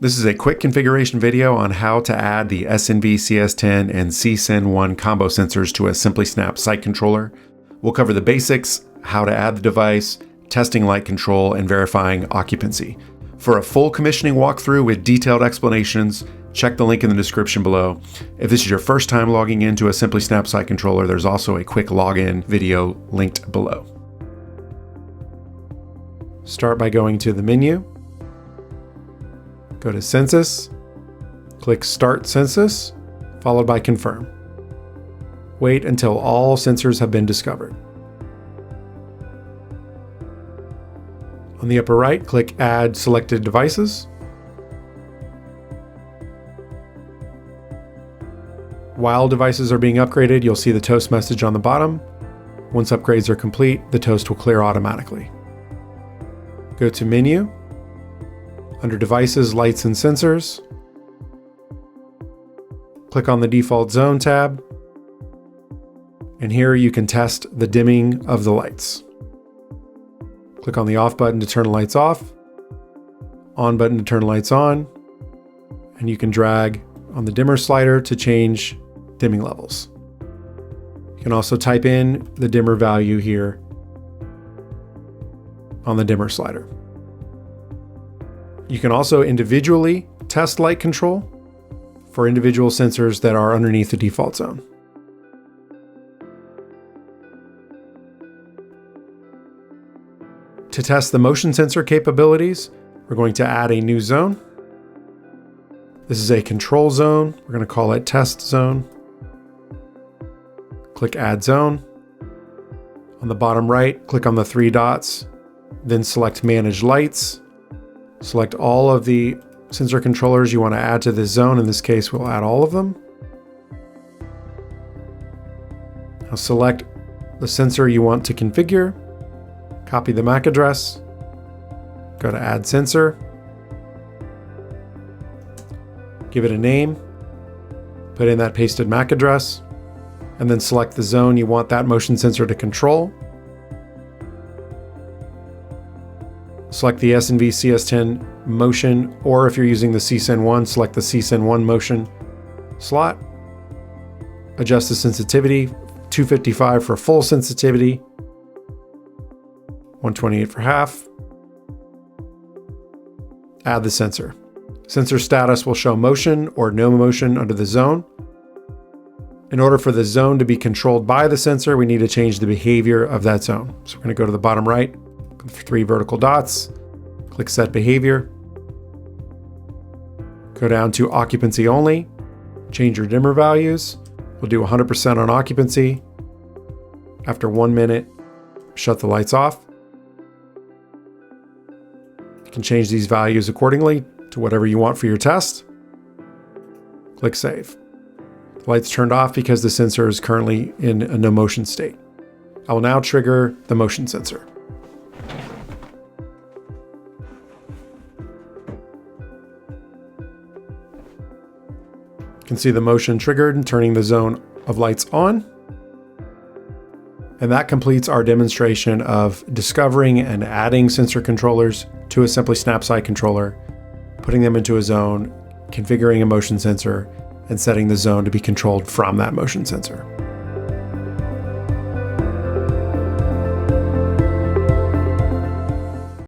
This is a quick configuration video on how to add the SNV-CS-10 and CSEN1 combo sensors to a SimplySnap site controller. We'll cover the basics, how to add the device, testing light control, and verifying occupancy. For a full commissioning walkthrough with detailed explanations, check the link in the description below. If this is your first time logging into a SimplySnap site controller, there's also a quick login video linked below. Start by going to the menu. Go to Census, click Start Census, followed by Confirm. Wait until all sensors have been discovered. On the upper right, click Add Selected Devices. While devices are being upgraded, you'll see the toast message on the bottom. Once upgrades are complete, the toast will clear automatically. Go to Menu. Under Devices, Lights and Sensors, click on the Default Zone tab, and here you can test the dimming of the lights. Click on the Off button to turn the lights off, On button to turn the lights on, and you can drag on the dimmer slider to change dimming levels. You can also type in the dimmer value here on the dimmer slider. You can also individually test light control for individual sensors that are underneath the default zone. To test the motion sensor capabilities, we're going to add a new zone. This is a control zone. We're going to call it Test Zone. Click Add Zone. On the bottom right, click on the three dots, then select Manage Lights. Select all of the sensor controllers you want to add to this zone. In this case, we'll add all of them. Now select the sensor you want to configure. Copy the MAC address. Go to Add Sensor. Give it a name. Put in that pasted MAC address. And then select the zone you want that motion sensor to control. Select the SNV-CS-10 motion, or if you're using the CSEN1, select the CSEN1 motion slot. Adjust the sensitivity, 255 for full sensitivity, 128 for half. Add the sensor. Sensor status will show motion or no motion under the zone. In order for the zone to be controlled by the sensor, we need to change the behavior of that zone. So we're going to go to the bottom right, three vertical dots, click Set Behavior. Go down to Occupancy Only, change your dimmer values. We'll do 100% on occupancy. After 1 minute, shut the lights off. You can change these values accordingly to whatever you want for your test. Click Save. The lights turned off because the sensor is currently in a no motion state. I will now trigger the motion sensor. You can see the motion triggered and turning the zone of lights on. And that completes our demonstration of discovering and adding sensor controllers to a SimplySnap site controller, putting them into a zone, configuring a motion sensor, and setting the zone to be controlled from that motion sensor.